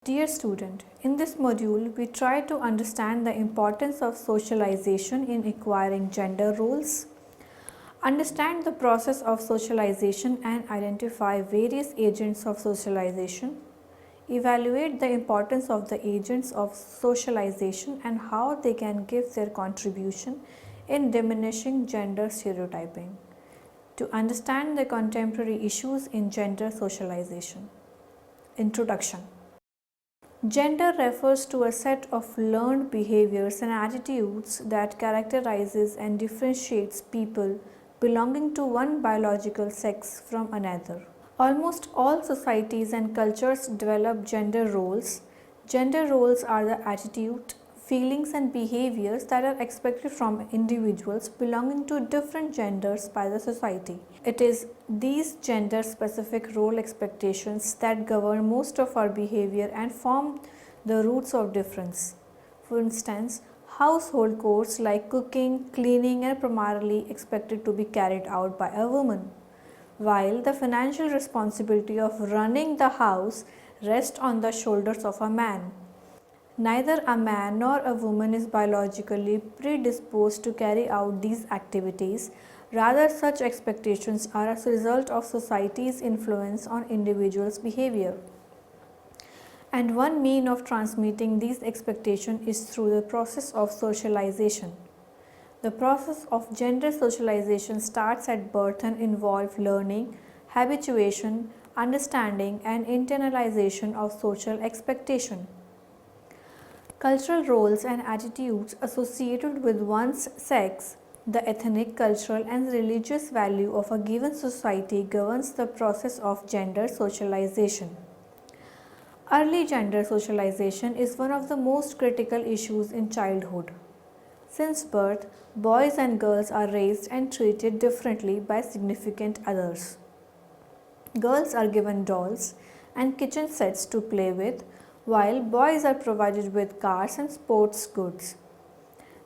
Dear student, in this module, we try to understand the importance of socialization in acquiring gender roles, understand the process of socialization and identify various agents of socialization, evaluate the importance of the agents of socialization and how they can give their contribution in diminishing gender stereotyping, to understand the contemporary issues in gender socialization. Introduction. Gender refers to a set of learned behaviors and attitudes that characterizes and differentiates people belonging to one biological sex from another. Almost all societies and cultures develop gender roles. Gender roles are the attitude, feelings and behaviors that are expected from individuals belonging to different genders by the society. It is these gender specific role expectations that govern most of our behavior and form the roots of difference. For instance, household chores like cooking, cleaning are primarily expected to be carried out by a woman, while the financial responsibility of running the house rests on the shoulders of a man. Neither a man nor a woman is biologically predisposed to carry out these activities. Rather, such expectations are a result of society's influence on individuals' behavior. And one mean of transmitting these expectations is through the process of socialization. The process of gender socialization starts at birth and involves learning, habituation, understanding, and internalization of social expectation. Cultural roles and attitudes associated with one's sex, the ethnic, cultural, and religious value of a given society governs the process of gender socialization. Early gender socialization is one of the most critical issues in childhood. Since birth, boys and girls are raised and treated differently by significant others. Girls are given dolls and kitchen sets to play with, while boys are provided with cars and sports goods.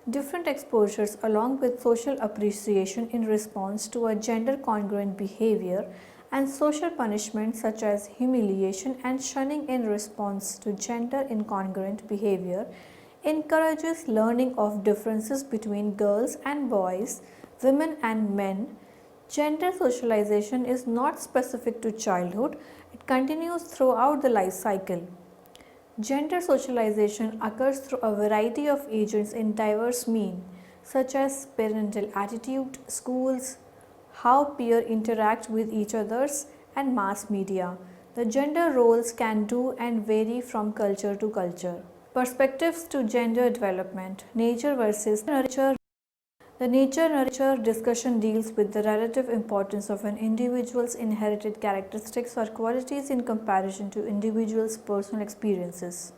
Different exposures along with social appreciation in response to a gender congruent behavior and social punishment such as humiliation and shunning in response to gender incongruent behavior encourages learning of differences between girls and boys, women and men. Gender socialization is not specific to childhood, it continues throughout the life cycle. Gender socialization occurs through a variety of agents in diverse means, such as parental attitude, schools, how peers interact with each others, and mass media. The gender roles can do and vary from culture to culture. Perspectives to gender development, nature versus nurture. The nature-nurture discussion deals with the relative importance of an individual's inherited characteristics or qualities in comparison to individuals' personal experiences.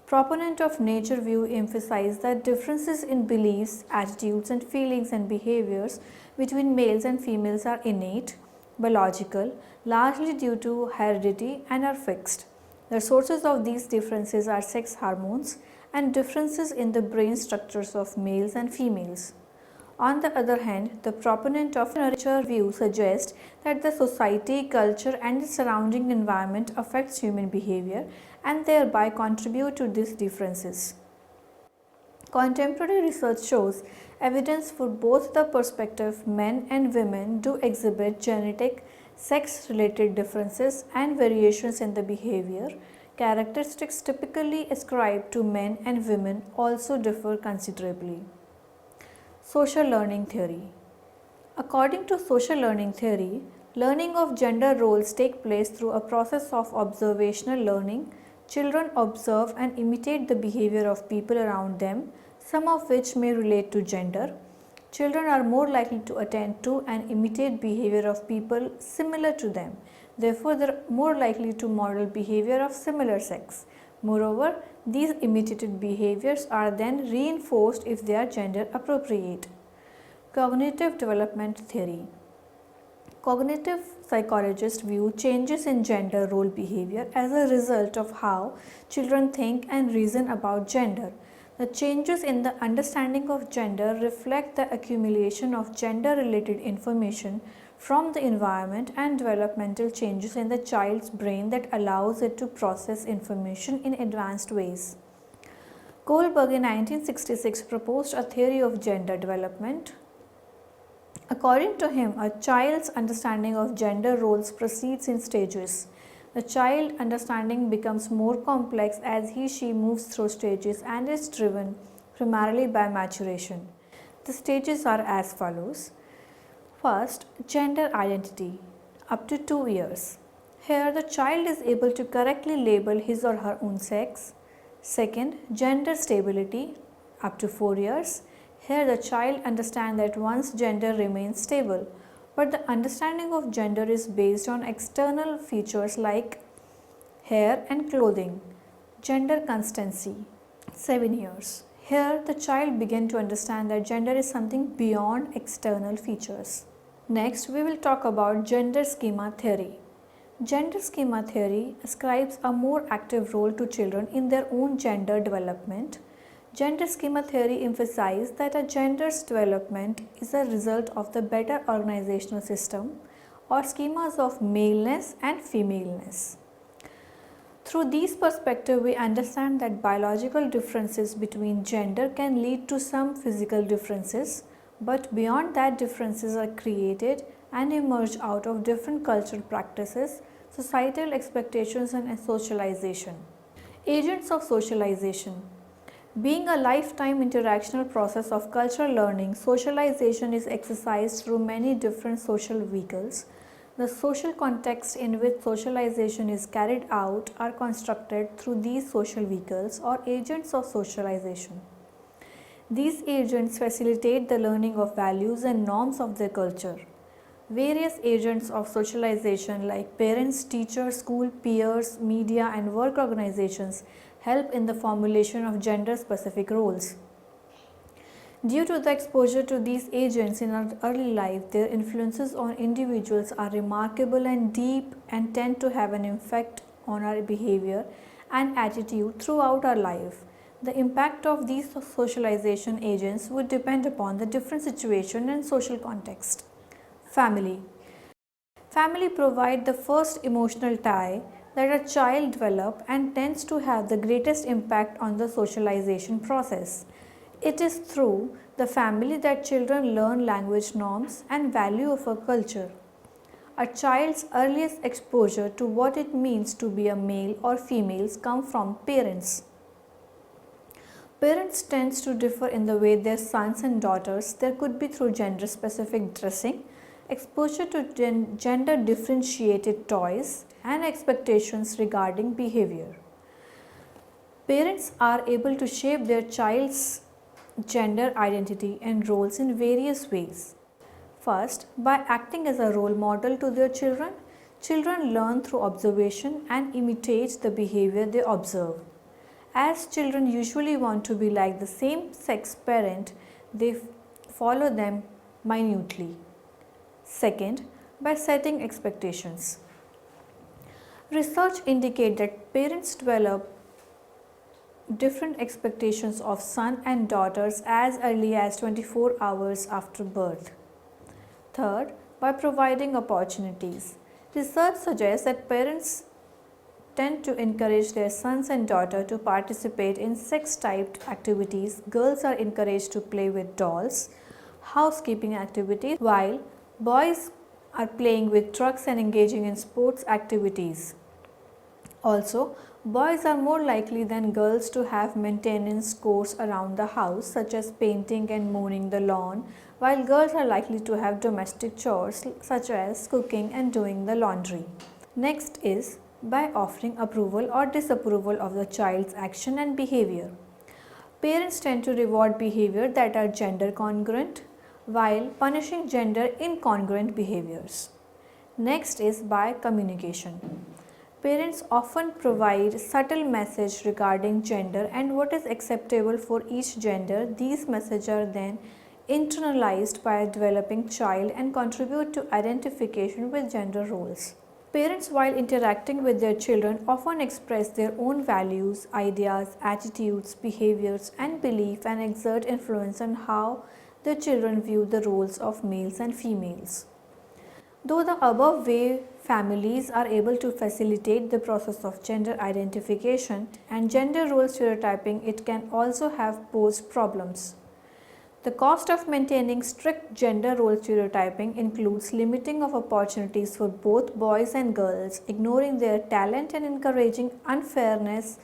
Proponents of nature view emphasize that differences in beliefs, attitudes and feelings and behaviors between males and females are innate, biological, largely due to heredity and are fixed. The sources of these differences are sex hormones and differences in the brain structures of males and females. On the other hand, the proponent of nurture view suggests that the society, culture and the surrounding environment affects human behavior and thereby contribute to these differences. Contemporary research shows evidence for both the perspective men and women do exhibit genetic, sex-related differences and variations in the behavior. Characteristics typically ascribed to men and women also differ considerably. Social learning theory. According to social learning theory, learning of gender roles take place through a process of observational learning. Children observe and imitate the behavior of people around them, some of which may relate to gender. Children are more likely to attend to and imitate behavior of people similar to them. Therefore, they are more likely to model behavior of similar sex. Moreover, these imitated behaviors are then reinforced if they are gender appropriate. Cognitive development theory. Cognitive psychologists view changes in gender role behavior as a result of how children think and reason about gender. The changes in the understanding of gender reflect the accumulation of gender related information from the environment and developmental changes in the child's brain that allows it to process information in advanced ways. Kohlberg in 1966 proposed a theory of gender development. According to him, a child's understanding of gender roles proceeds in stages. The child understanding becomes more complex as he/she moves through stages and is driven primarily by maturation. The stages are as follows. First, gender identity, up to 2 years. Here, the child is able to correctly label his or her own sex. Second, gender stability, up to 4 years. Here, the child understands that one's gender remains stable, but the understanding of gender is based on external features like hair and clothing. Gender constancy, 7 years. Here, the child begins to understand that gender is something beyond external features. Next, we will talk about gender schema theory. Gender schema theory ascribes a more active role to children in their own gender development. Gender schema theory emphasizes that a gender's development is a result of the better organizational system or schemas of maleness and femaleness. Through these perspectives, we understand that biological differences between gender can lead to some physical differences, but beyond that, differences are created and emerge out of different cultural practices, societal expectations, and socialization. Agents of socialization. Being a lifetime interactional process of cultural learning, socialization is exercised through many different social vehicles. The social context in which socialization is carried out are constructed through these social vehicles or agents of socialization. These agents facilitate the learning of values and norms of their culture. Various agents of socialization like parents, teachers, school, peers, media, and work organizations help in the formulation of gender-specific roles. Due to the exposure to these agents in our early life, their influences on individuals are remarkable and deep and tend to have an effect on our behavior and attitude throughout our life. The impact of these socialization agents would depend upon the different situation and social context. Family. Family provide the first emotional tie that a child develops and tends to have the greatest impact on the socialization process. It is through the family that children learn language norms and value of a culture. A child's earliest exposure to what it means to be a male or female comes from parents. Parents tend to differ in the way their sons and daughters. There could be through gender specific dressing, exposure to gender differentiated toys, and expectations regarding behavior. Parents are able to shape their child's gender identity and roles in various ways. First, by acting as a role model to their children, children learn through observation and imitate the behavior they observe. As children usually want to be like the same sex parent, they follow them minutely. Second, by setting expectations. Research indicates that parents develop different expectations of son and daughters as early as 24 hours after birth. Third, by providing opportunities. Research suggests that parents tend to encourage their sons and daughters to participate in sex-typed activities. Girls are encouraged to play with dolls, housekeeping activities, while boys are playing with trucks and engaging in sports activities. Also, boys are more likely than girls to have maintenance chores around the house, such as painting and mowing the lawn, while girls are likely to have domestic chores such as cooking and doing the laundry. Next is by offering approval or disapproval of the child's action and behavior. Parents tend to reward behavior that are gender congruent while punishing gender incongruent behaviors. Next is by communication. Parents often provide subtle messages regarding gender and what is acceptable for each gender. These messages are then internalized by a developing child and contribute to identification with gender roles. Parents, while interacting with their children, often express their own values, ideas, attitudes, behaviors, and beliefs and exert influence on how their children view the roles of males and females. Though the above way families are able to facilitate the process of gender identification and gender role stereotyping, it can also have posed problems. The cost of maintaining strict gender role stereotyping includes limiting of opportunities for both boys and girls, ignoring their talent and encouraging unfairness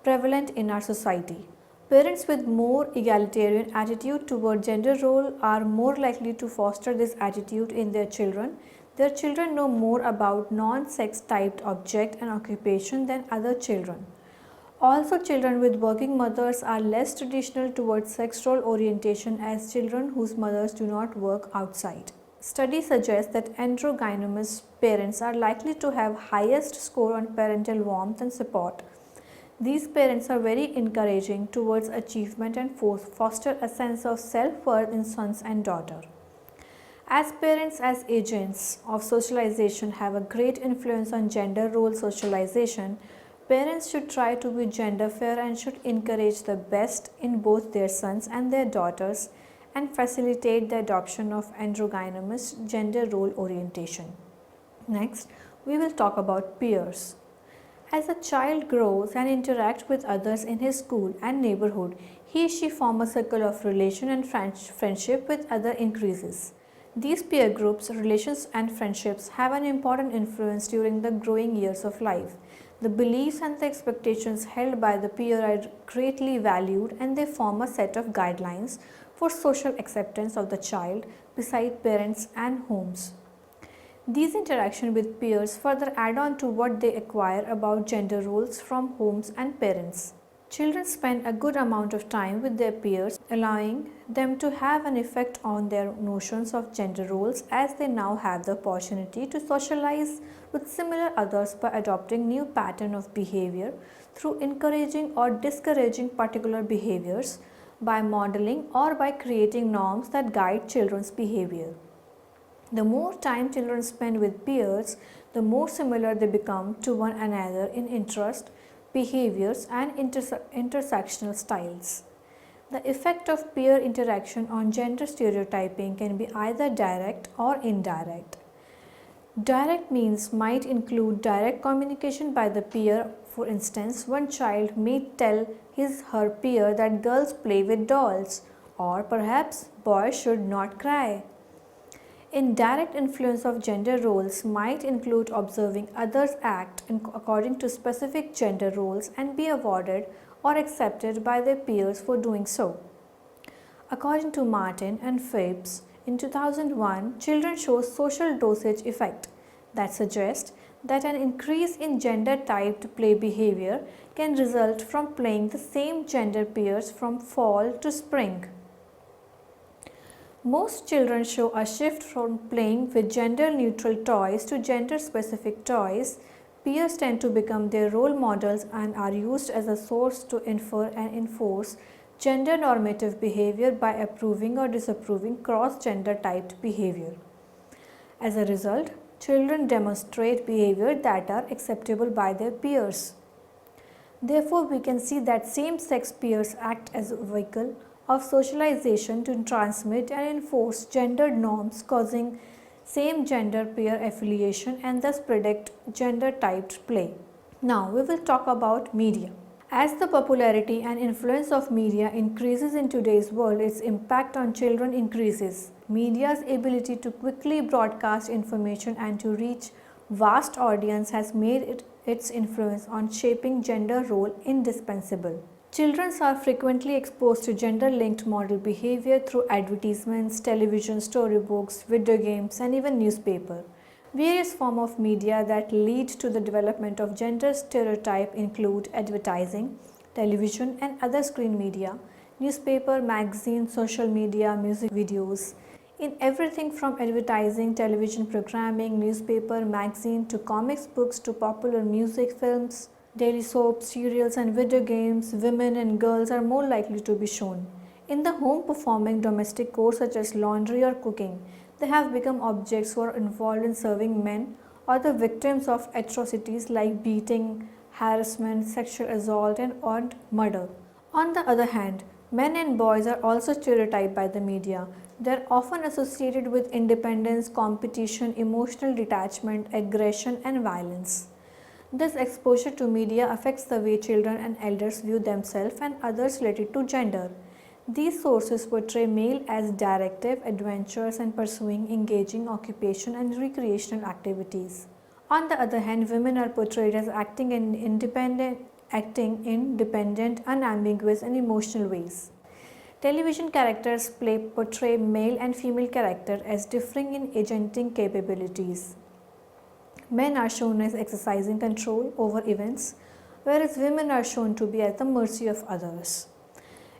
prevalent in our society. Parents with more egalitarian attitude toward gender role are more likely to foster this attitude in their children. Their children know more about non-sex typed object and occupation than other children. Also, children with working mothers are less traditional towards sex role orientation as children whose mothers do not work outside. Studies suggest that androgynous parents are likely to have highest score on parental warmth and support. These parents are very encouraging towards achievement and foster a sense of self-worth in sons and daughters. As parents, as agents of socialization, have a great influence on gender role socialization. Parents should try to be gender fair and should encourage the best in both their sons and their daughters and facilitate the adoption of androgynous gender role orientation. Next, we will talk about peers. As a child grows and interacts with others in his school and neighborhood, he/she forms a circle of relation and friendship with other increases. These peer groups, relations and friendships have an important influence during the growing years of life. The beliefs and the expectations held by the peer are greatly valued and they form a set of guidelines for social acceptance of the child beside parents and homes. These interactions with peers further add on to what they acquire about gender roles from homes and parents. Children spend a good amount of time with their peers, allowing them to have an effect on their notions of gender roles as they now have the opportunity to socialize with similar others by adopting new pattern of behavior through encouraging or discouraging particular behaviors, by modeling or by creating norms that guide children's behavior. The more time children spend with peers, the more similar they become to one another in interest, behaviors and intersectional styles. The effect of peer interaction on gender stereotyping can be either direct or indirect. Direct means might include direct communication by the peer. For instance, one child may tell his/her peer that girls play with dolls, or perhaps boys should not cry. Indirect influence of gender roles might include observing others act according to specific gender roles and be awarded or accepted by their peers for doing so. According to Martin and Phibbs, in 2001, children show social dosage effect that suggests that an increase in gender-typed play behavior can result from playing the same gender peers from fall to spring. Most children show a shift from playing with gender-neutral toys to gender-specific toys. Peers tend to become their role models and are used as a source to infer and enforce gender-normative behavior by approving or disapproving cross-gender typed behavior. As a result, children demonstrate behavior that are acceptable by their peers. Therefore, we can see that same-sex peers act as a vehicle of socialization to transmit and enforce gendered norms, causing same gender peer affiliation and thus predict gender typed play. Now we will talk about media. As the popularity and influence of media increases in today's world, its impact on children increases. Media's ability to quickly broadcast information and to reach vast audience has made its influence on shaping gender role indispensable. Children are frequently exposed to gender-linked model behavior through advertisements, television, storybooks, video games, and even newspaper. Various forms of media that lead to the development of gender stereotype include advertising, television and other screen media, newspaper, magazine, social media, music videos. In everything from advertising, television programming, newspaper, magazine to comics books to popular music, films, daily soaps, serials and video games, women and girls are more likely to be shown. In the home, performing domestic chores such as laundry or cooking, they have become objects who are involved in serving men or the victims of atrocities like beating, harassment, sexual assault and murder. On the other hand, men and boys are also stereotyped by the media. They're often associated with independence, competition, emotional detachment, aggression, and violence. This exposure to media affects the way children and elders view themselves and others related to gender. These sources portray male as directive, adventurous, and pursuing engaging occupation and recreational activities. On the other hand, women are portrayed as acting in dependent, unambiguous, and emotional ways. Television characters portray male and female characters as differing in agenting capabilities. Men are shown as exercising control over events, whereas women are shown to be at the mercy of others.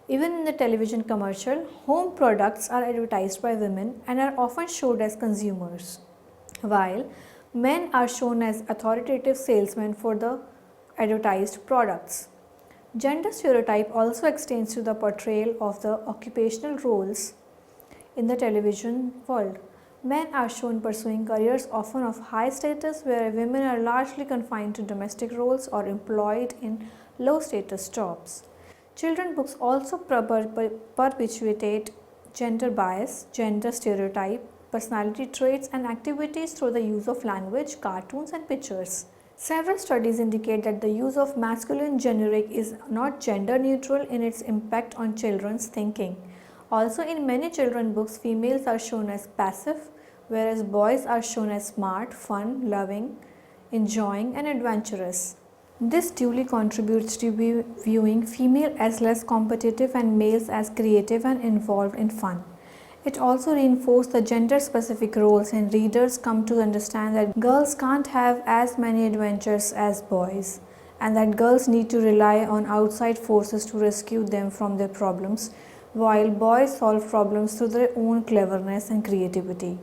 Even in the television commercial, home products are advertised by women and are often showed as consumers, while men are shown as authoritative salesmen for the advertised products. Gender stereotype also extends to the portrayal of the occupational roles in the television world. Men are shown pursuing careers often of high status, where women are largely confined to domestic roles or employed in low status jobs. Children books also perpetuate gender bias, gender stereotype, personality traits, and activities through the use of language, cartoons, and pictures. Several studies indicate that the use of masculine generic is not gender neutral in its impact on children's thinking. Also, in many children books, females are shown as passive, whereas boys are shown as smart, fun, loving, enjoying, and adventurous. This duly contributes to viewing female as less competitive and males as creative and involved in fun. It also reinforced the gender-specific roles, and readers come to understand that girls can't have as many adventures as boys, and that girls need to rely on outside forces to rescue them from their problems, while boys solve problems through their own cleverness and creativity.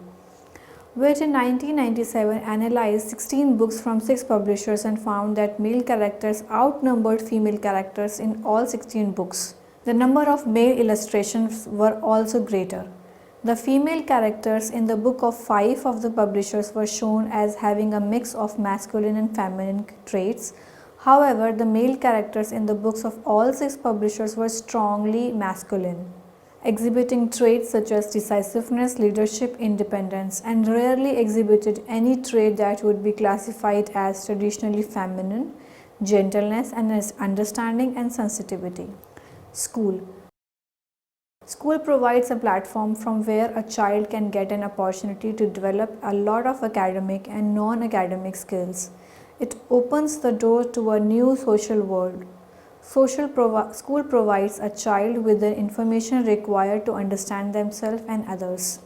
Witt in 1997 analyzed 16 books from 6 publishers and found that male characters outnumbered female characters in all 16 books. The number of male illustrations were also greater. The female characters in the book of 5 of the publishers were shown as having a mix of masculine and feminine traits. However, the male characters in the books of all 6 publishers were strongly masculine, exhibiting traits such as decisiveness, leadership, independence, and rarely exhibited any trait that would be classified as traditionally feminine, gentleness, and understanding and sensitivity. School. School provides a platform from where a child can get an opportunity to develop a lot of academic and non-academic skills. It opens the door to a new social world. School provides a child with the information required to understand themselves and others.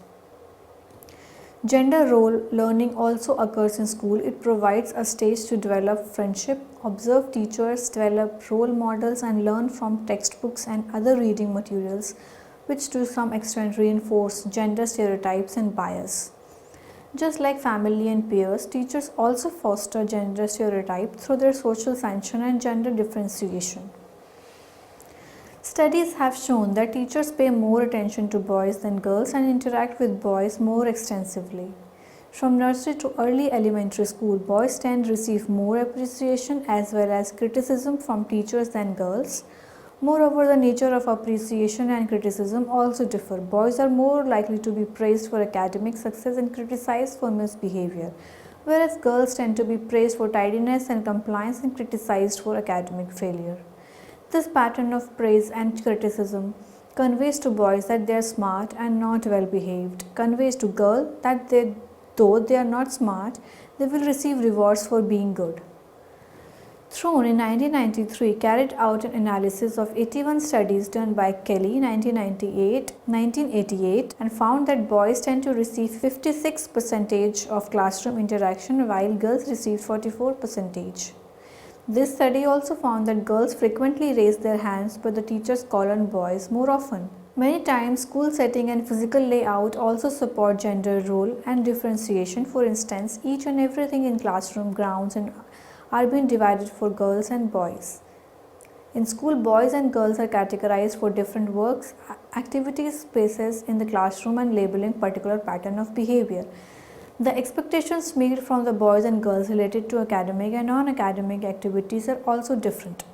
Gender role learning also occurs in school. It provides a stage to develop friendship, observe teachers, develop role models, and learn from textbooks and other reading materials, which to some extent reinforce gender stereotypes and bias. Just like family and peers, teachers also foster gender stereotype through their social sanction and gender differentiation. Studies have shown that teachers pay more attention to boys than girls and interact with boys more extensively. From nursery to early elementary school, boys tend to receive more appreciation as well as criticism from teachers than girls. Moreover, the nature of appreciation and criticism also differ. Boys are more likely to be praised for academic success and criticized for misbehavior, whereas girls tend to be praised for tidiness and compliance and criticized for academic failure. This pattern of praise and criticism conveys to boys that they are smart and not well behaved, conveys to girls that though they are not smart, they will receive rewards for being good. Throne in 1993 carried out an analysis of 81 studies done by Kelly 1988 and found that boys tend to receive 56% of classroom interaction while girls receive 44%. This study also found that girls frequently raise their hands but the teachers call on boys more often. Many times, school setting and physical layout also support gender role and differentiation. For instance, each and everything in classroom grounds and are being divided for girls and boys. In school, boys and girls are categorized for different works, activities, spaces in the classroom and labeling particular pattern of behavior. The expectations made from the boys and girls related to academic and non-academic activities are also different.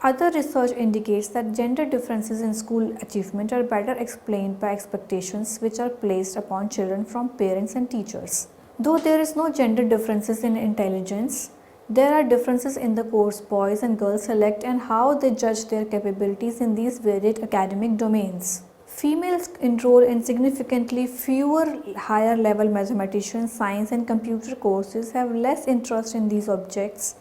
Other research indicates that gender differences in school achievement are better explained by expectations which are placed upon children from parents and teachers. Though there is no gender differences in intelligence, there are differences in the course boys and girls select and how they judge their capabilities in these varied academic domains. Females enroll in significantly fewer higher level mathematician, science and computer courses, have less interest in these subjects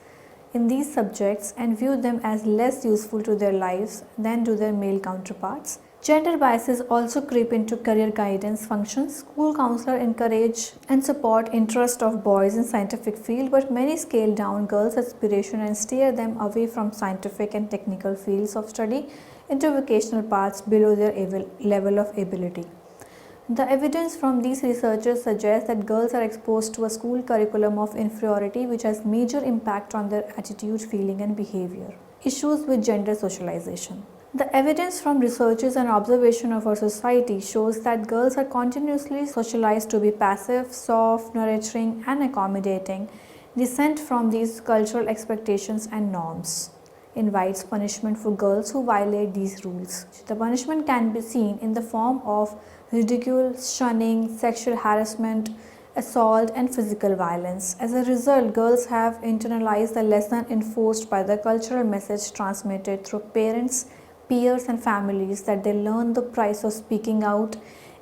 and view them as less useful to their lives than do their male counterparts. Gender biases also creep into career guidance functions. School counselors encourage and support interest of boys in scientific field, but many scale down girls' aspiration and steer them away from scientific and technical fields of study into vocational paths below their level of ability. The evidence from these researchers suggests that girls are exposed to a school curriculum of inferiority which has major impact on their attitude, feeling and behavior. Issues with gender socialization. The evidence from researches and observation of our society shows that girls are continuously socialized to be passive, soft, nurturing and accommodating, dissent from these cultural expectations and norms invites punishment for girls who violate these rules. The punishment can be seen in the form of ridicule, shunning, sexual harassment, assault and physical violence. As a result, girls have internalized the lesson enforced by the cultural message transmitted through parents, peers and families that they learn the price of speaking out,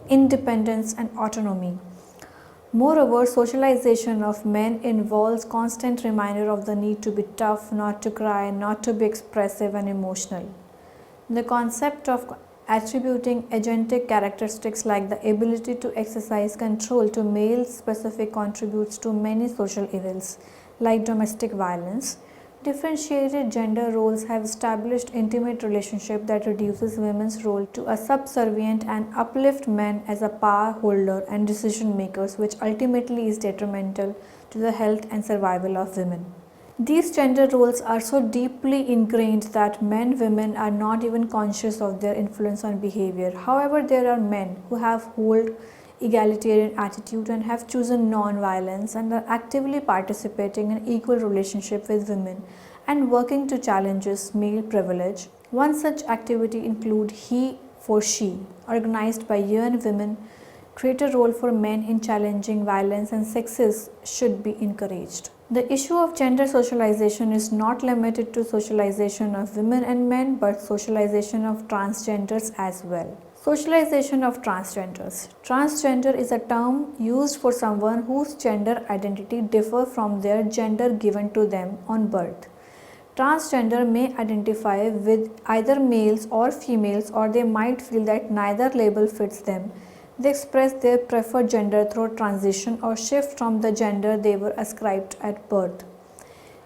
independence and autonomy. Moreover, socialization of men involves constant reminder of the need to be tough, not to cry, not to be expressive and emotional. The concept of attributing agentic characteristics like the ability to exercise control to males specific contributes to many social evils like domestic violence. Differentiated gender roles have established intimate relationship that reduces women's role to a subservient and uplift men as a power holder and decision makers, which ultimately is detrimental to the health and survival of women. These gender roles are so deeply ingrained that men and women are not even conscious of their influence on behavior. However, there are men who have hold egalitarian attitude and have chosen non-violence and are actively participating in equal relationship with women and working to challenges male privilege. One such activity include He for She, organized by young women, create a role for men in challenging violence and sexism should be encouraged. The issue of gender socialization is not limited to socialization of women and men but socialization of transgenders as well. Socialization of transgenders. Transgender is a term used for someone whose gender identity differs from their gender given to them on birth. Transgender may identify with either males or females, or they might feel that neither label fits them. They express their preferred gender through transition or shift from the gender they were ascribed at birth.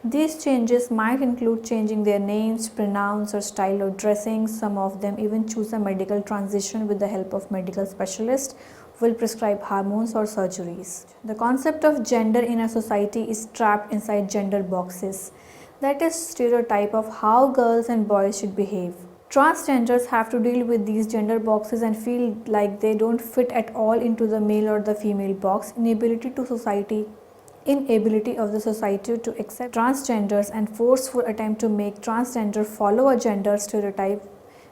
These changes might include changing their names, pronouns or style of dressing. Some of them even choose a medical transition with the help of medical specialists who will prescribe hormones or surgeries. The concept of gender in a society is trapped inside gender boxes. That is stereotype of how girls and boys should behave. Transgenders have to deal with these gender boxes and feel like they don't fit at all into the male or the female box. Inability of the society to accept transgenders and forceful attempt to make transgender follow a gender stereotype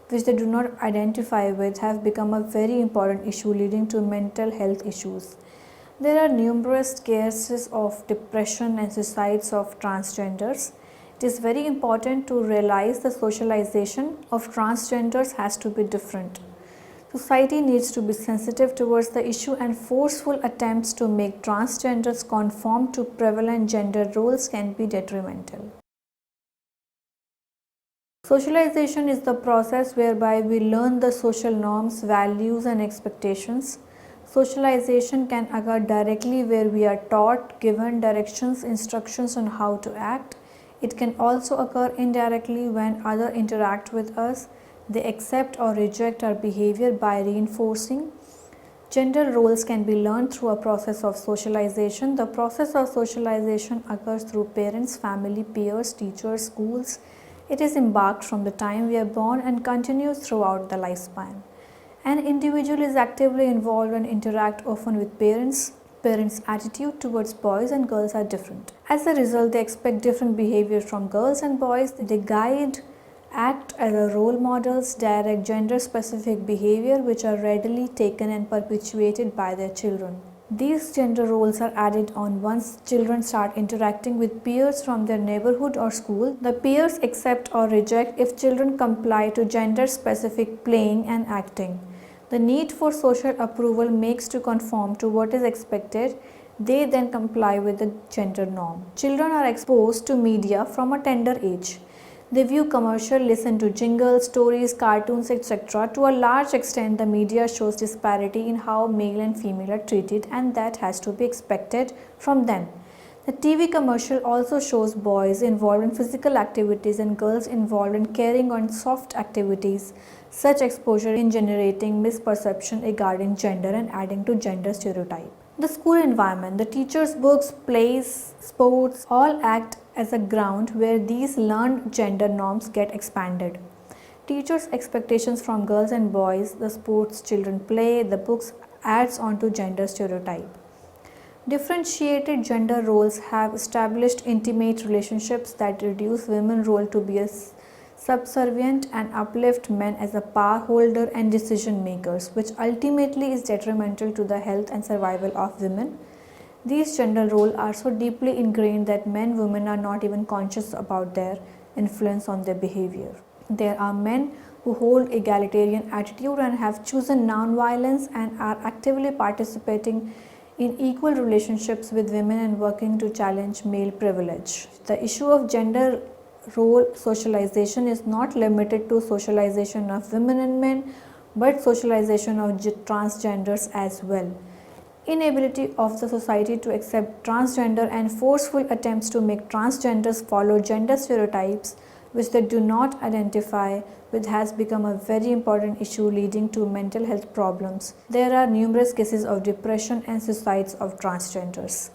which they do not identify with have become a very important issue leading to mental health issues. There are numerous cases of depression and suicides of transgenders. It is very important to realize the socialization of transgenders has to be different. Society needs to be sensitive towards the issue and forceful attempts to make transgenders conform to prevalent gender roles can be detrimental. Socialization is the process whereby we learn the social norms, values and expectations. Socialization can occur directly where we are taught, given directions, instructions on how to act. It can also occur indirectly when others interact with us. They accept or reject our behavior by reinforcing. Gender roles can be learned through a process of socialization. The process of socialization occurs through parents, family, peers, teachers, schools. It is embarked from the time we are born and continues throughout the lifespan. An individual is actively involved and interact often with parents. Parents' attitude towards boys and girls are different. As a result, they expect different behavior from girls and boys. They guide act as a role models, direct gender specific behavior which are readily taken and perpetuated by their children. These gender roles are added on once children start interacting with peers from their neighborhood or school. The peers accept or reject if children comply to gender specific playing and acting. The need for social approval makes to conform to what is expected. They then comply with the gender norm. Children are exposed to media from a tender age. They view commercial, listen to jingles, stories, cartoons, etc. To a large extent, the media shows disparity in how male and female are treated, and that has to be expected from them. The TV commercial also shows boys involved in physical activities and girls involved in carrying on soft activities. Such exposure in generating misperception regarding gender and adding to gender stereotype. The school environment, the teachers' books, plays, sports all act as a ground where these learned gender norms get expanded. Teachers' expectations from girls and boys, the sports children play, the books adds on to gender stereotype. Differentiated gender roles have established intimate relationships that reduce women's role to be a subservient and uplift men as a power holder and decision makers, which ultimately is detrimental to the health and survival of women. These gender roles are so deeply ingrained that men and women are not even conscious about their influence on their behavior. There are men who hold egalitarian attitude and have chosen non-violence and are actively participating in equal relationships with women and working to challenge male privilege. The issue of gender role socialization is not limited to socialization of women and men, but socialization of transgenders as well. Inability of the society to accept transgender and forceful attempts to make transgenders follow gender stereotypes which they do not identify with has become a very important issue leading to mental health problems. There are numerous cases of depression and suicides of transgenders.